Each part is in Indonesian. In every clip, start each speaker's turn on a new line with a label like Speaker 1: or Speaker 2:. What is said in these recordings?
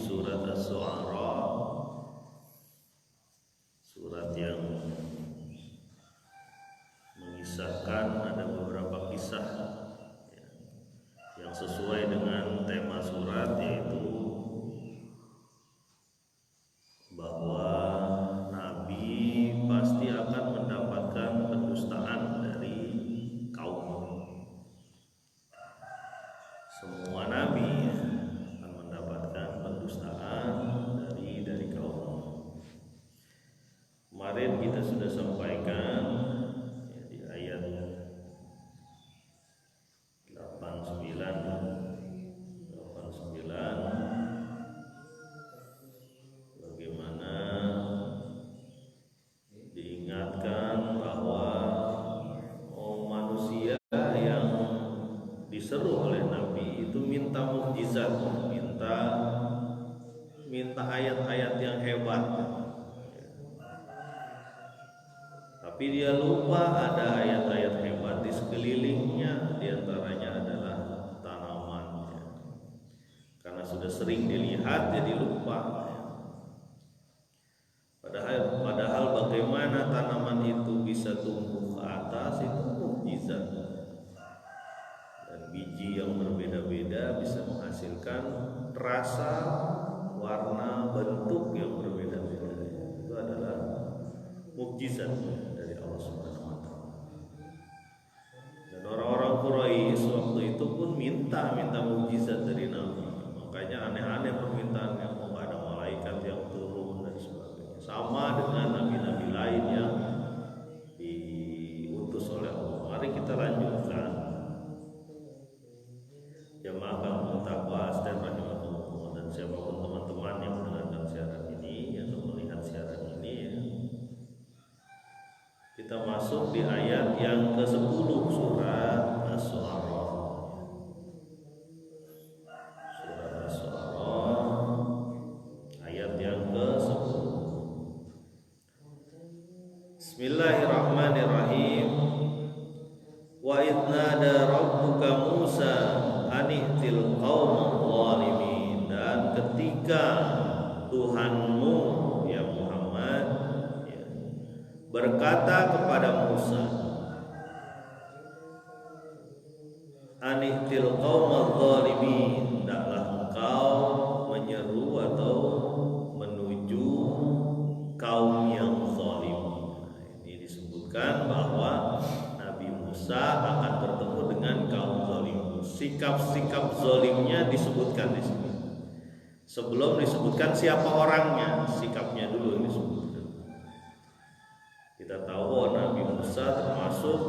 Speaker 1: surat Asy-Syu'ara, surat yang mengisahkan ada beberapa kisah yang sesuai dengan tema surat, yaitu bahwa Nabi pasti akan mendapatkan pendustaan dari kaum. Semua Nabi akan mendapatkan pendustaan dari kaum. Kemarin kita sudah sampaikan di ayat 89 bagaimana diingatkan bahwa manusia yang diseru oleh Nabi itu minta mukjizat, minta ayat-ayat yang hebat. Tapi dia lupa ada ayat-ayat hebat di sekelilingnya, diantaranya adalah tanaman. Karena sudah sering dilihat jadi lupa. Padahal bagaimana tanaman itu bisa tumbuh ke atas itu mukjizat. Dan biji yang berbeda-beda bisa menghasilkan rasa, warna, bentuk yang berbeda-beda. Itu adalah mukjizat dari Allah Subhanahu wa taala. Dan orang-orang Quraisy waktu itu pun minta mukjizat dari Nabi. Makanya aneh-aneh permintaannya, mau ada malaikat yang turun dan sebagainya. Sama dengan nabi-nabi lain yang diutus oleh Allah. Mari kita lanjutkan. Jamaah kaum takwa dan rahimahullah, dan siapapun teman-teman yang mendengarkan siaran ini atau melihat siaran ini ya. Kita masuk di ayat yang ke-10 surat Asy-Syu'ara. Surat Asy-Syu'ara ayat yang ke-10. Bismillahirrahmanirrahim. Wa idnada rabbuka Musa ani'til qaumaz zalimin. Dan ketika Tuhanmu ya Muhammad berkata kepada Musa, ani'til qaumaz zalimin, hendaklah engkau menyeru atau menuju kaum yang zalim. Ini disebutkan bahwa Nabi Musa akan bertemu dengan kaum zalim. Sikap-sikap zalimnya disebutkan di sini. Sebelum disebutkan siapa orangnya, sikapnya dulu yang disebutkan. Kita tahu bahwa Nabi Musa termasuk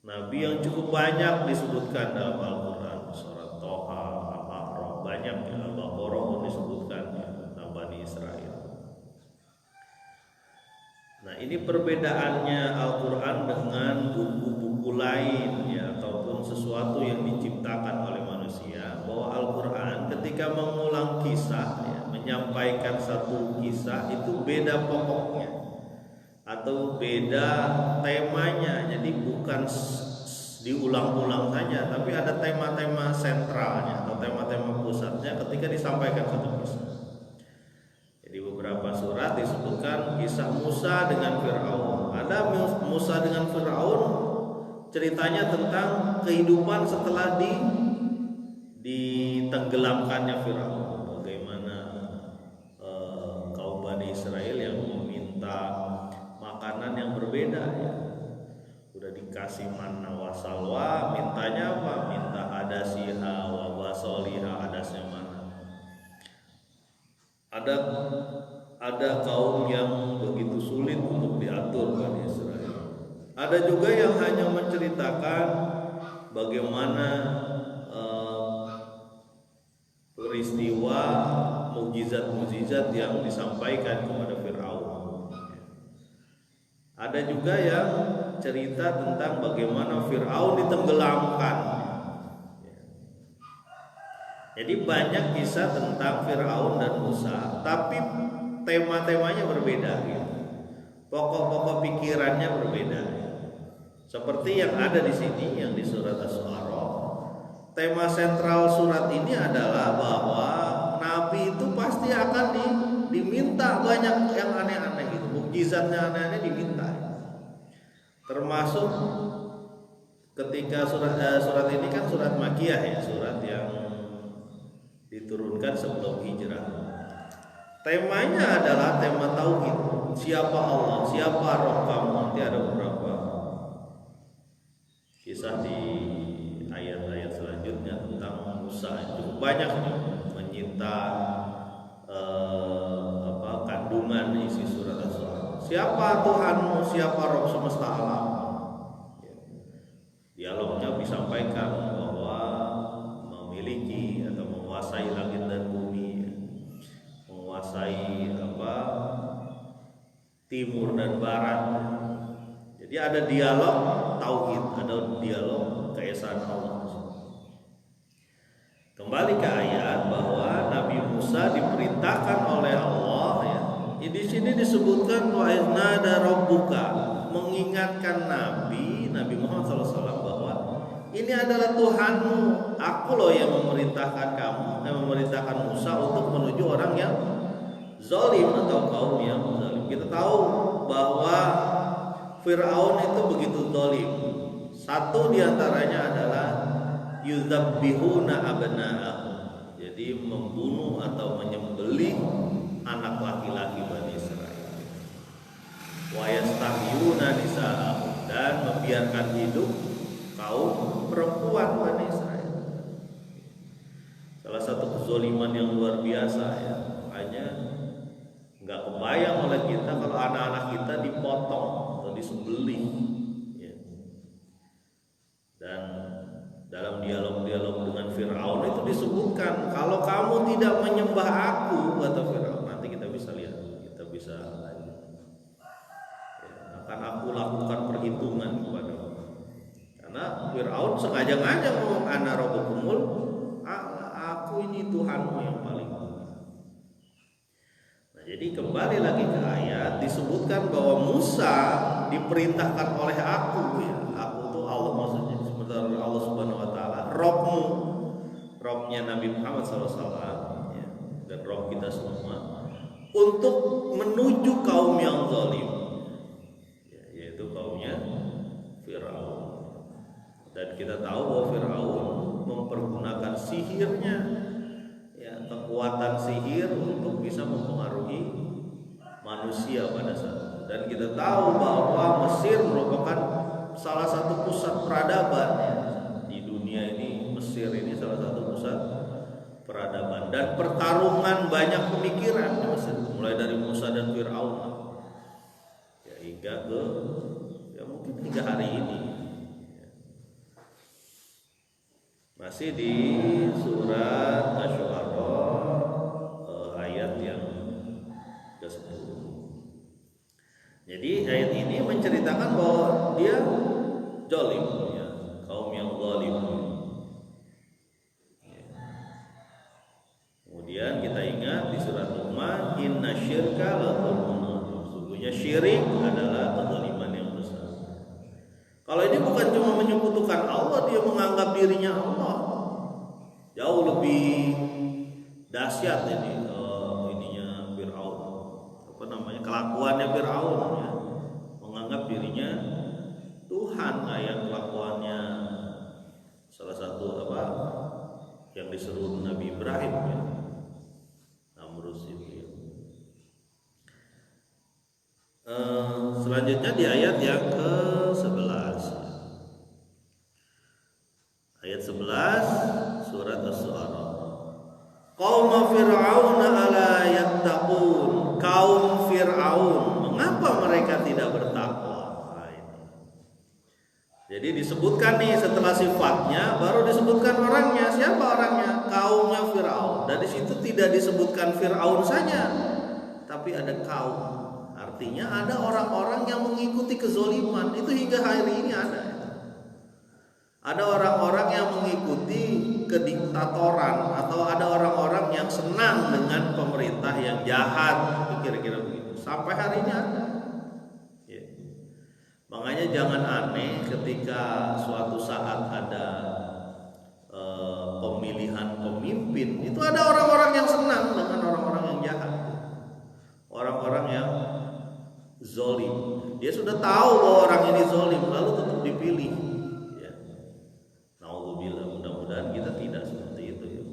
Speaker 1: Nabi yang cukup banyak disebutkan dalam Al-Quran. Surat Toha, Al-A'raf, banyak ya. Al-Baqarah pun disebutkan ya, tentang Bani Israel. Nah, ini perbedaannya Al-Quran dengan buku-buku lain ya, ataupun sesuatu yang diciptakan oleh manusia. Bahwa Al-Quran ketika mengulang kisah ya, menyampaikan satu kisah itu beda pokoknya atau beda temanya. Jadi bukan diulang-ulang saja, tapi ada tema-tema sentralnya atau tema-tema pusatnya ketika disampaikan satu kisah. Jadi beberapa surat disebutkan kisah Musa dengan Fir'aun. Ada Musa dengan Fir'aun, ceritanya tentang kehidupan setelah ditenggelamkannya Fir'aun. Bagaimana kaum Bani Israel yang meminta makanan yang berbeda ya. Udah dikasih manna wa salwa, mintanya apa? Minta adasiha wa basoliha, adasnya mana? Ada kaum yang begitu sulit untuk diatur Bani Israel. Ada juga yang hanya menceritakan bagaimana peristiwa mukjizat-mukjizat yang disampaikan kepada Fir'aun. Ada juga yang cerita tentang bagaimana Fir'aun ditenggelamkan. Jadi banyak kisah tentang Fir'aun dan Musa, tapi tema-temanya berbeda gitu. Pokok-pokok pikirannya berbeda. Seperti yang ada di sini yang di surat Asy-Syu'ara. Tema sentral surat ini adalah bahwa nabi itu pasti akan diminta banyak yang aneh-aneh gitu, mukjizatnya aneh-aneh diminta. Termasuk ketika surat ini kan surat Makkiyah ya, surat yang diturunkan sebelum hijrah. Temanya adalah tema tauhid. Siapa Allah, siapa Roh kamu. Nanti ada beberapa kisah di ayat-ayat selanjutnya tentang Musa. Cukup banyak menyita kandungan isi surat As-Saff. Siapa Tuhanmu, siapa Roh semesta alam. Dialognya disampaikan bahwa memiliki atau menguasai langit dan bumi, menguasai timur dan barat. Jadi ada dialog tauhid, ada dialog keesaan Allah. Kembali ke ayat bahwa Nabi Musa diperintahkan oleh Allah ya. Di sini disebutkan wa iznada rabbuka, mengingatkan Nabi Muhammad SAW bahwa ini adalah Tuhanmu, aku loh yang memerintahkan kamu, yang memerintahkan Musa untuk menuju orang yang zalim atau kaum yang zalim. Kita tahu bahwa Fir'aun itu begitu zalim. Satu diantaranya adalah yuzabbihuna abna'ahum, jadi membunuh atau menyembelih anak laki-laki Bani Israel. Wa yastahyuna nisa'ahum, dan membiarkan hidup kaum perempuan Bani Israel. Salah satu kezaliman yang luar biasa ya, hanya nggak kebayang oleh kita kalau anak-anak kita dipotong atau disembelih ya. Dan dalam dialog-dialog dengan Fir'aun itu disebutkan, kalau kamu tidak menyembah aku, kata Fir'aun, nanti kita bisa lihat, kita bisa lanjut ya, akan aku lakukan perhitungan kepadamu. Karena Fir'aun sengaja-ngaja ngomong ana rabbukumul, aku ini Tuhanmu yang paling. Nah, jadi kembali lagi ke ayat, disebutkan bahwa Musa diperintahkan oleh aku ya. Aku itu Allah, maksudnya sebentar Allah Subhanahu wa taala, Robmu, Robnya Nabi Muhammad SAW ya, dan Rob kita semua, untuk menuju kaum yang zalim ya, yaitu kaumnya Fir'aun. Dan kita tahu bahwa Fir'aun mempergunakan sihirnya ya, kekuatan sihir untuk bisa mempengaruhi manusia pada saat itu. Dan kita tahu bahwa Mesir merupakan salah satu pusat peradaban ya. Di dunia ini Mesir ini salah satu pusat peradaban dan pertarungan banyak pemikiran di Mesir, mulai dari Musa dan Fir'aun ya, hingga ke ya mungkin hingga hari ini. Masih di surat Asy-Syu'ara ayat yang ke-10. Jadi ayat ini menceritakan bahwa dia zalim ya, kaum yang zalim. Kemudian kita ingat di surat Luqman, inna syirka la dzulmun adzim. Sesungguhnya syirik adalah kezaliman yang besar. Kalau ini bukan cuma menyekutukan Allah, dia menganggap dirinya Allah. Jauh lebih dahsyat ini ininya Fir'aun. Kelakuannya Fir'aun ya. Menganggap dirinya Tuhan, kayak kelakuannya salah satu yang diseru Nabi Ibrahim ya. Namrus itu ya. Selanjutnya di ayat yang ke-11. Ayat 11 surat Asy-Syu'ara. Qaum Fir'aun ala yattaqun. Kaum Fir'aun, mengapa mereka tidak bertakwa? Nah, ini. Jadi disebutkan nih setelah sifatnya, baru disebutkan orangnya. Siapa orangnya? Kaumnya Fir'aun. Dan di situ tidak disebutkan Fir'aun saja, tapi ada kaum. Artinya ada orang-orang yang mengikuti kezoliman. Itu hingga hari ini ada. Ada orang-orang yang mengikuti kediktatoran, atau ada orang-orang yang senang dengan pemerintah yang jahat, kira-kira begitu. Sampai hari ini ada. Ya. Makanya jangan aneh ketika suatu saat ada pemilihan pemimpin, itu ada orang-orang yang senang sudah tahu bahwa orang ini zalim lalu tetap dipilih. Ya. Nauzubillah, mudah-mudahan kita tidak seperti itu ya.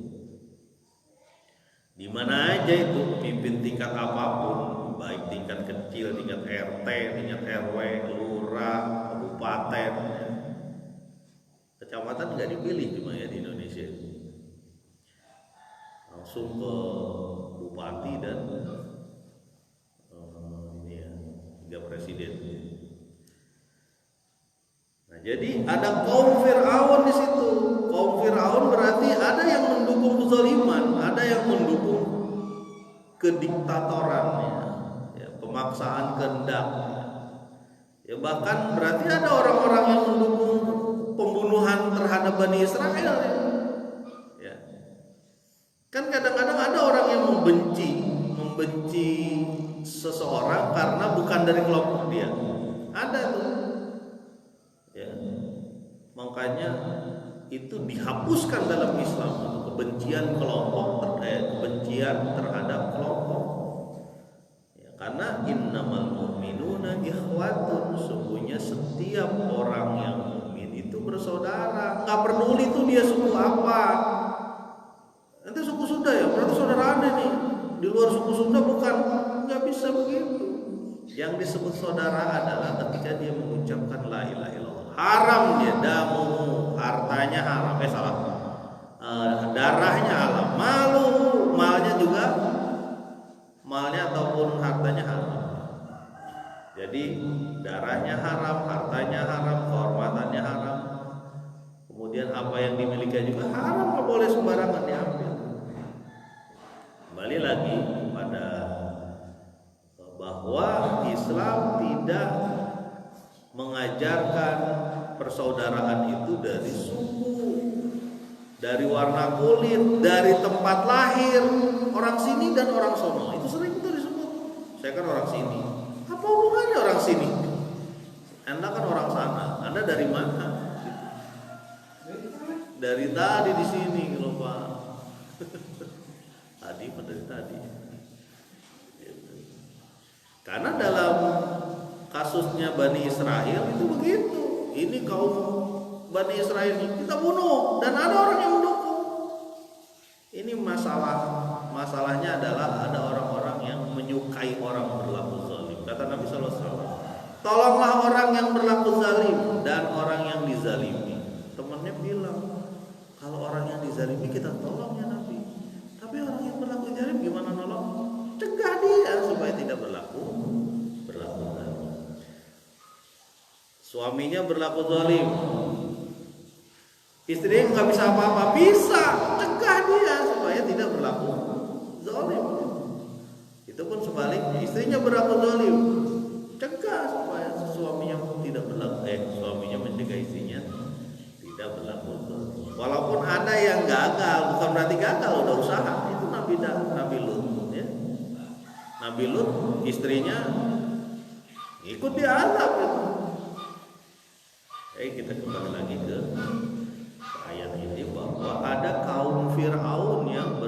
Speaker 1: Di mana aja itu pimpin tingkat apapun, baik tingkat kecil, tingkat RT, tingkat RW, lurah, kabupaten, ya. Kecamatan nggak dipilih cuma ya di Indonesia, langsung ke bupati dan tiga presiden. Nah, jadi ada kaum Fir'aun di situ. Kaum Fir'aun berarti ada yang mendukung kezaliman, ada yang mendukung kediktatoran, ya, pemaksaan kehendak. Ya, bahkan berarti ada orang-orang yang mendukung pembunuhan terhadap Bani Israel. Ya. Kan kadang-kadang ada orang yang membenci seseorang karena bukan dari kelompok dia. Ada tuh. Ya. Makanya itu dihapuskan dalam Islam, kebencian kelompok, kebencian terhadap kelompok. Ya, karena innamal mu'minuna ikhwatun, sesungguhnya setiap orang yang mukmin itu bersaudara. Nggak peduli tuh dia suku apa. Nanti suku Sunda ya, berarti saudara Anda nih. Di luar suku Sunda bukan, nggak bisa begitu. Yang disebut saudara adalah ketika dia mengucapkan la ilaha illallah. Haram dia damu, hartanya haram, salah. Darahnya haram, malnya juga, malnya ataupun hartanya haram. Jadi darahnya haram, hartanya haram, kehormatannya haram. Kemudian apa yang dimiliki juga haram, nggak boleh sembarangan diambil. Kembali lagi pada bahwa Islam tidak mengajarkan persaudaraan itu dari suku, dari warna kulit, dari tempat lahir, orang sini dan orang sono. Itu sering itu disebut. Saya kan orang sini. Apa hubungannya orang sini? Anda kan orang sana. Anda dari mana? Dari tadi di sini, loh Pak. Dari tadi. Karena dalam kasusnya Bani Israel itu begitu. Ini kaum Bani Israel ini kita bunuh dan ada orang yang mendukung. Ini masalahnya adalah ada orang-orang yang menyukai orang berlaku zalim. Kata Nabi SAW, tolonglah orang yang berlaku zalim dan orang yang dizalimi. Temannya bilang, kalau orang yang dizalimi kita tolong ya Nabi. Tapi orang yang berlaku zalim gimana nolong? Cegah dia supaya tidak berlaku zalim. Suaminya berlaku zalim, istrinya nggak bisa apa-apa, bisa cegah dia supaya tidak berlaku zalim. Itu pun sebaliknya, istrinya berlaku zalim, cegah supaya suaminya tidak berlaku, suaminya mencegah istrinya tidak berlaku zalim. Walaupun ada yang gagal, bukan berarti gagal, udah usaha. Itu Nabi Lut, ya. Nabi Lut istrinya ikut diazab gitu. Kita kembali lagi ke ayat ini bahwa ada kaum Fir'aun yang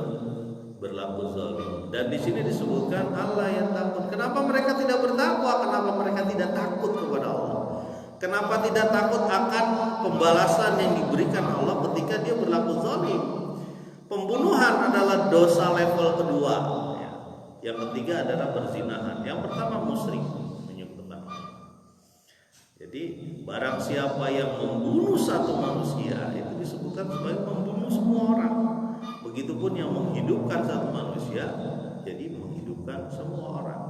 Speaker 1: berlaku zalim. Dan di sini disebutkan Allah yang takut. Kenapa mereka tidak bertakwa? Kenapa mereka tidak takut kepada Allah? Kenapa tidak takut akan pembalasan yang diberikan Allah ketika dia berlaku zalim? Pembunuhan adalah dosa level kedua. Yang ketiga adalah perzinahan. Yang pertama musyrik, menyekutukan Allah. Jadi barang siapa yang membunuh satu manusia itu disebutkan sebagai membunuh semua orang. Begitupun yang menghidupkan satu manusia, jadi menghidupkan semua orang.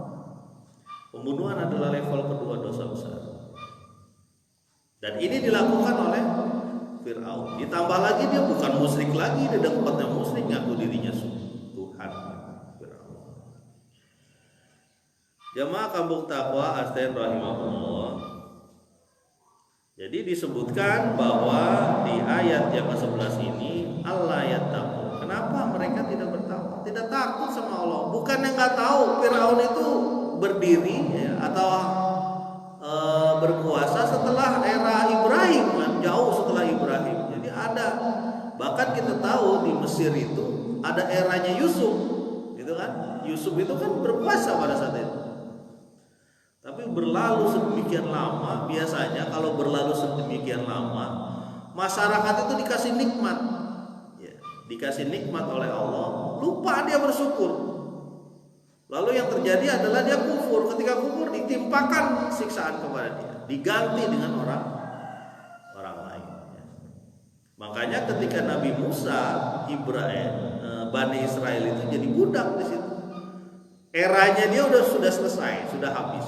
Speaker 1: Pembunuhan adalah level kedua dosa besar. Dan ini dilakukan oleh Fir'aun. Ditambah lagi dia bukan musyrik lagi, dia tempatnya musyrik, ngaku dirinya Tuhan. Fir'aun. Jamaah kampung takwa Astain rahimahullah. Jadi disebutkan bahwa di ayat yang ke-11 ini Allah yattaqun. Kenapa mereka tidak bertakwa? Tidak takut sama Allah. Bukan yang nggak tahu Firaun itu berdiri ya, atau berkuasa setelah era Ibrahim, jauh setelah Ibrahim. Jadi ada, bahkan kita tahu di Mesir itu ada eranya Yusuf, gitu kan? Yusuf itu kan berkuasa pada saat itu. Tapi berlalu sedemikian lama. Biasanya kalau berlalu sedemikian lama, masyarakat itu dikasih nikmat, ya, dikasih nikmat oleh Allah, lupa dia bersyukur. Lalu yang terjadi adalah dia kufur. Ketika kufur ditimpakan siksaan kepada dia, diganti dengan orang lain. Makanya ketika Nabi Musa, Bani Israel itu jadi budak di situ. Eranya dia sudah selesai, sudah habis.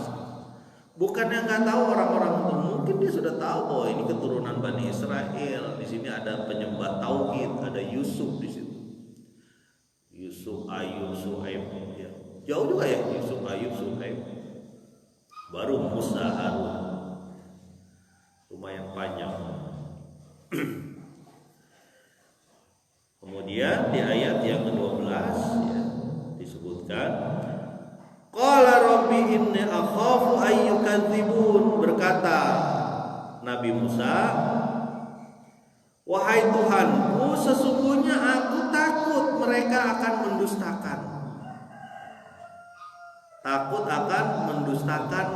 Speaker 1: Bukan yang nggak tahu orang-orang itu, mungkin dia sudah tahu bahwa ini keturunan Bani Israel. Di sini ada penyembah tauhid, ada Yusuf di situ. Yusuf, Ayub, Suhaib, ya. Jauh juga ya, Yusuf, Ayub, Suhaib. Baru Musa, Harun. Lumayan panjang. Kemudian di ayat yang ke-12 ya, disebutkan qala rabbi inni akhafu ayyukadzibun, berkata Nabi Musa, wahai Tuhanku, sesungguhnya aku takut mereka akan mendustakan. Takut akan mendustakan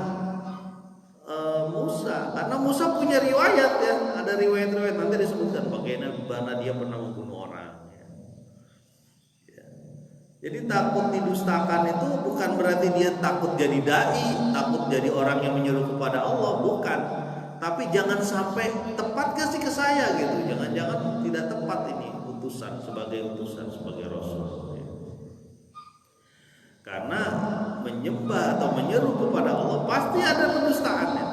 Speaker 1: Musa, karena Musa punya riwayat ya, ada riwayat-riwayat nanti disebutkan bagaimana dia pernah membunuh orang. Ya. Jadi takut didustakan itu bukan berarti dia takut jadi dai, takut jadi orang yang menyeru kepada Allah, bukan. Tapi jangan sampai tepat kasih ke saya gitu, jangan-jangan tidak tepat ini utusan sebagai rasul. Ya. Karena menyembah atau menyeru kepada Allah pasti ada pendustaannya.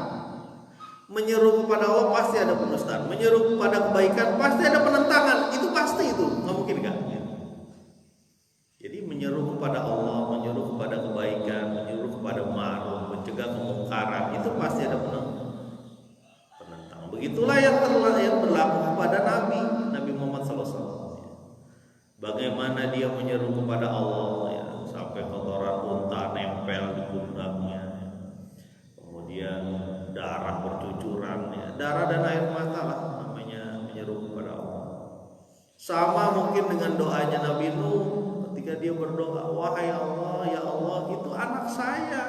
Speaker 1: Menyeru kepada Allah pasti ada pendustaan. Menyeru kepada kebaikan pasti ada penentangan. Itu pasti, itu nggak mungkin kan? Jadi menyeru kepada Allah, menyeru kepada kebaikan, menyeru kepada ma'ruf, mencegah kemungkaran, itu pasti ada penentang. Begitulah yang berlaku kepada Nabi Muhammad SAW. Bagaimana dia menyeru kepada Allah ya, sampai kotoran unta nempel di pundaknya, kemudian darah bercucuran ya. Darah dan air mata lah namanya menyeru kepada Allah. Sama mungkin dengan doanya Nabi Nuh ketika dia berdoa, wahai Allah, ya Allah, itu anak saya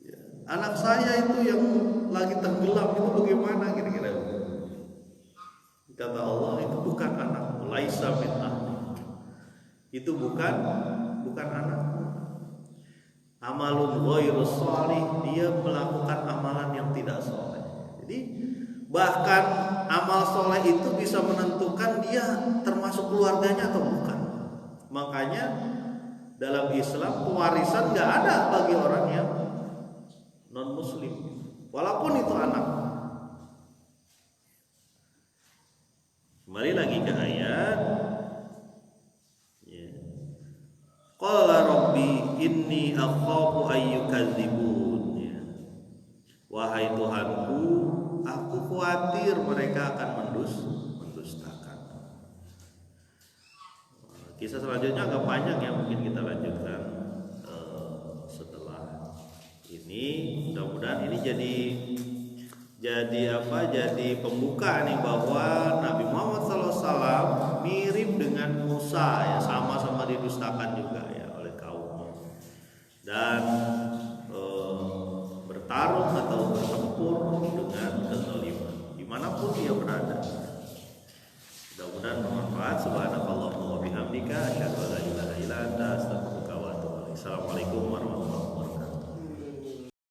Speaker 1: ya, anak saya itu yang lagi tenggelam, itu bagaimana kira-kira? Kata Allah, itu bukan anak, laisa min ahli. Itu bukan anak. Amalun ghairus shalih, dia melakukan amalan yang tidak saleh. Jadi bahkan amal soleh itu bisa menentukan dia termasuk keluarganya atau bukan. Makanya dalam Islam pewarisan nggak ada bagi orang yang non muslim, walaupun itu anak. Kembali lagi ke ayat. Qala rabbi inni akhafu ayyukadzibun. Wahai Tuhanku, aku khawatir mereka akan mendustakan. Kisah selanjutnya agak panjang ya, mungkin kita lanjutkan setelah ini. Mudah-mudahan ini jadi pembuka nih bahwa Nabi Muhammad SAW mirip dengan Musa ya, sama-sama didustakan juga ya oleh kaumnya. Dan